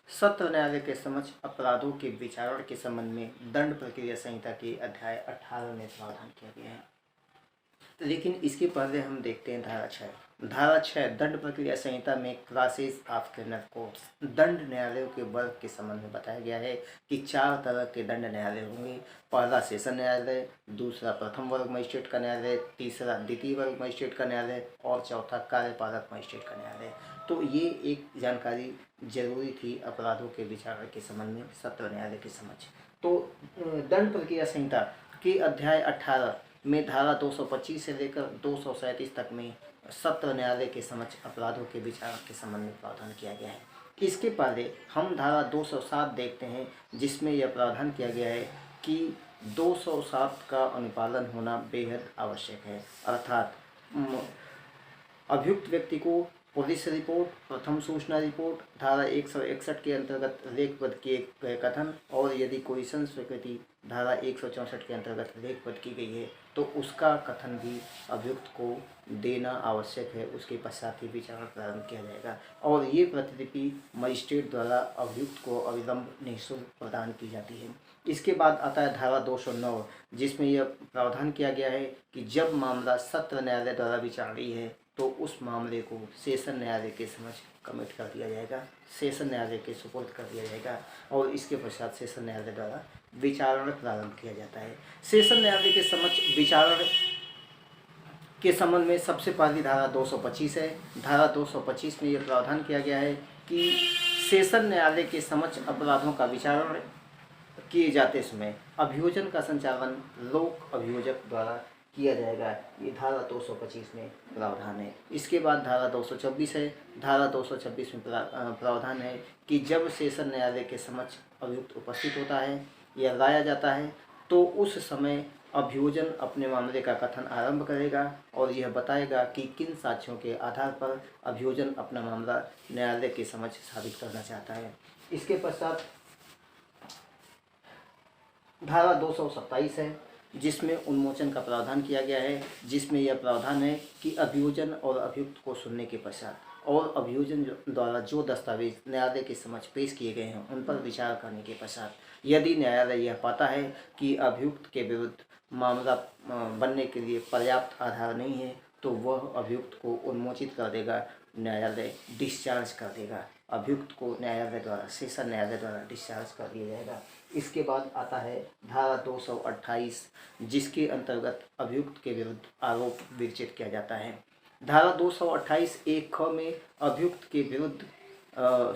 सत्र न्यायालय के समक्ष अपराधों के विचारण के संबंध में दंड प्रक्रिया संहिता के अध्याय 18 में प्रावधान किया गया है। लेकिन इसके पहले हम देखते हैं धारा 6 दंड प्रक्रिया संहिता में क्लासेस ऑफ क्रिमिनल कोर्ट्स दंड न्यायालयों के वर्ग के संबंध में बताया गया है कि 4 तरह के दंड न्यायालय होंगे। पहला सेशन न्यायालय, दूसरा प्रथम वर्ग मजिस्ट्रेट का न्यायालय, तीसरा द्वितीय वर्ग मजिस्ट्रेट का न्यायालय और चौथा कार्यपालक मजिस्ट्रेट का न्यायालय। तो ये एक जानकारी जरूरी थी अपराधों के विचारण के संबंध में सत्र न्यायालय के समक्ष। तो दंड प्रक्रिया संहिता के अध्याय 18 में धारा 225 से लेकर 237 तक में सत्र न्यायालय के समक्ष अपराधों के विचारण के संबंध में प्रावधान किया गया है। इसके पहले हम धारा 207 देखते हैं, जिसमें यह प्रावधान किया गया है कि 207 का अनुपालन होना बेहद आवश्यक है। अर्थात अभियुक्त व्यक्ति को पुलिस रिपोर्ट, प्रथम सूचना रिपोर्ट, धारा 161 के अंतर्गत लेखबद्ध किए गए कथन और यदि कोई स्वीकृति धारा 164 के अंतर्गत लेखबद्ध की गई है तो उसका कथन भी अभियुक्त को देना आवश्यक है। उसके पश्चात ही विचारण प्रारंभ किया जाएगा और ये प्रतिलिपि मजिस्ट्रेट द्वारा अभियुक्त को अविलंब निःशुल्क प्रदान की जाती है। इसके बाद आता है धारा 209, जिसमें यह प्रावधान किया गया है कि जब मामला सत्र न्यायालय द्वारा विचारणीय है तो उस मामले को सेशन न्यायालय के समक्ष कमिट कर दिया जाएगा, सेशन न्यायालय के सुपुर्द कर दिया जाएगा और इसके पश्चात सेशन न्यायालय द्वारा विचारण प्रारंभ किया जाता है। सेशन न्यायालय के समक्ष विचारण के संबंध में सबसे पहली धारा 225 है। धारा 225 में यह प्रावधान किया गया है कि सेशन न्यायालय के समक्ष अपराधों का विचारण किए जाते समय अभियोजन का संचालन लोक अभियोजक द्वारा किया जाएगा। ये धारा 225 में प्रावधान है। इसके बाद धारा 226 है। धारा 226 में प्रावधान है कि जब सेशन न्यायालय के समक्ष अभियुक्त उपस्थित होता है या लाया जाता है तो उस समय अभियोजन अपने मामले का कथन आरंभ करेगा और यह बताएगा कि किन साक्ष्यों के आधार पर अभियोजन अपना मामला न्यायालय के समक्ष साबित करना चाहता है। इसके पश्चात धारा 227 है, जिसमें उन्मोचन का प्रावधान किया गया है, जिसमें यह प्रावधान है कि अभियोजन और अभियुक्त को सुनने के पश्चात और अभियोजन द्वारा जो दस्तावेज न्यायालय के समक्ष पेश किए गए हैं उन पर विचार करने के पश्चात यदि न्यायालय यह पाता है कि अभियुक्त के विरुद्ध मामला बनने के लिए पर्याप्त आधार नहीं है तो वह अभियुक्त को उन्मोचित कर देगा, न्यायालय डिस्चार्ज कर देगा। अभियुक्त को न्यायालय द्वारा सेशन न्यायालय द्वारा डिस्चार्ज कर दिया जाएगा। इसके बाद आता है धारा 228, जिसके अंतर्गत अभियुक्त के विरुद्ध आरोप विरचित किया जाता है। धारा 228 एक ख में अभियुक्त के विरुद्ध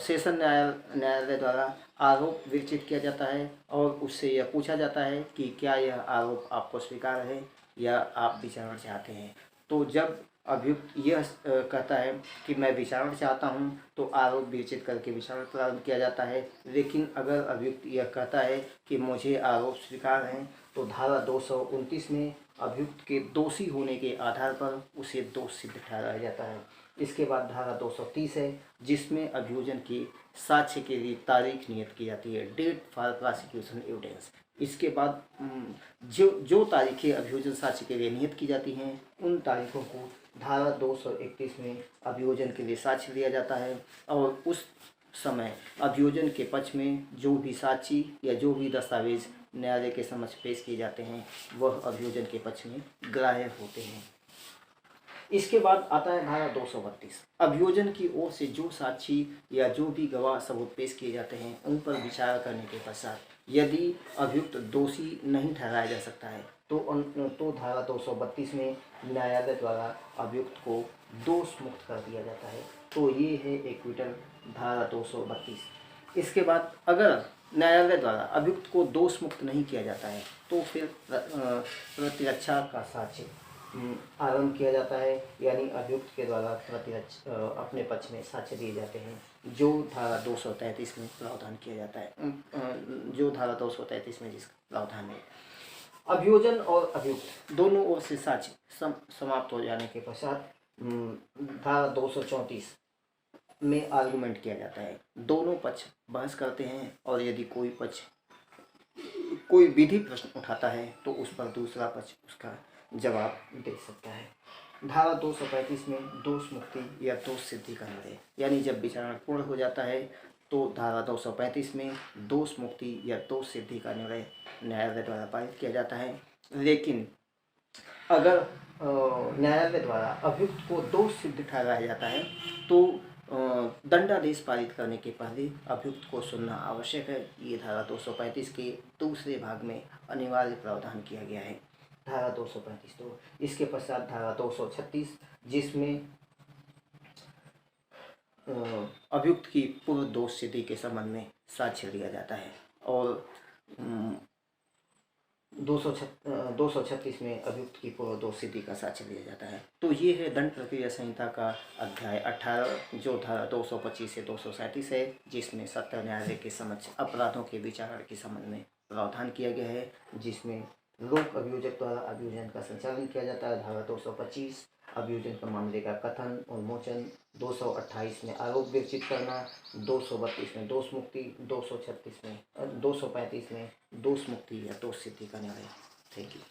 सेशन न्यायालय द्वारा आरोप विरचित किया जाता है और उससे यह पूछा जाता है कि क्या यह आरोप आपको स्वीकार है या आप विचारण चाहते हैं। तो जब अभियुक्त यह कहता है कि मैं विचारण चाहता हूं तो आरोप विरचित करके विचारण प्रारंभ किया जाता है। लेकिन अगर अभियुक्त यह कहता है कि मुझे आरोप स्वीकार हैं तो धारा 229 में अभियुक्त के दोषी होने के आधार पर उसे दोष सिद्ध ठहराया जाता है। इसके बाद धारा 230 है, जिसमें अभियोजन की साक्ष्य के लिए तारीख नियत की जाती है, डेट फॉर प्रोसिक्यूशन एविडेंस। इसके बाद जो तारीखें अभियोजन साक्ष्य के लिए नियत की जाती हैं उन तारीखों को धारा 231 में अभियोजन के लिए साक्ष्य लिया जाता है और उस समय अभियोजन के पक्ष में जो भी साक्षी या जो भी दस्तावेज न्यायालय के समक्ष पेश किए जाते हैं वह अभियोजन के पक्ष में ग्राह्य होते हैं। इसके बाद आता है धारा 232, अभियोजन की ओर से जो साक्षी या जो भी गवाह सबूत पेश किए जाते हैं उन पर विचार करने के पश्चात यदि अभियुक्त दोषी नहीं ठहराया जा सकता है तो धारा 232 में न्यायालय द्वारा अभियुक्त को दोष मुक्त कर दिया जाता है। तो ये है एक्विटल धारा 232। इसके बाद अगर न्यायालय द्वारा अभियुक्त को दोष मुक्त नहीं किया जाता है तो फिर प्रतिरक्षा का साक्ष्य आरंभ किया जाता है, यानी अभियुक्त के द्वारा अपने पक्ष में साक्ष्य दिए जाते हैं जो धारा 233 में प्रावधान किया जाता है, जो धारा 233 में जिसका प्रावधान है। अभियोजन और अभियुक्त दोनों ओर से साक्ष्य समाप्त हो जाने के पश्चात धारा 234 में आर्गुमेंट किया जाता है। दोनों पक्ष बहस करते हैं और यदि कोई पक्ष कोई विधि प्रश्न उठाता है तो उस पर दूसरा पक्ष उसका जवाब दे सकता है। धारा 235 में दोष मुक्ति या दोष सिद्धि का निर्णय, यानी जब विचारण पूर्ण हो जाता है तो धारा 235 में दोष मुक्ति या दोष सिद्धि का निर्णय न्यायालय द्वारा पारित किया जाता है। लेकिन अगर न्यायालय द्वारा अभियुक्त को दोष सिद्ध ठहराया जाता है तो दंडादेश पारित करने के पहले अभियुक्त को सुनना आवश्यक है। ये धारा 235 के दूसरे भाग में अनिवार्य प्रावधान किया गया है। धारा 235 तो इसके पश्चात धारा 236 जिसमें अभियुक्त की पूर्व दोष सिद्धि के संबंध में साक्ष्य लिया जाता है और 236 में अभियुक्त की पूर्व दोष सिद्धि का साक्ष्य लिया जाता है। तो ये है दंड प्रक्रिया संहिता का अध्याय 18 जो धारा 225 से 237 है, जिसमें सत्र न्यायालय के समक्ष अपराधों के विचारण के संबंध में प्रावधान किया गया है, जिसमें लोक अभियोजक द्वारा अभियोजन का संचालन किया जाता है। धारा 225 अभियोजन का मामले का कथन और मोचन, 228 में आरोप विरचित करना, 232 में दोष मुक्ति, 235 में दोष मुक्ति या दोष सिद्धि का निर्णय। Thank you.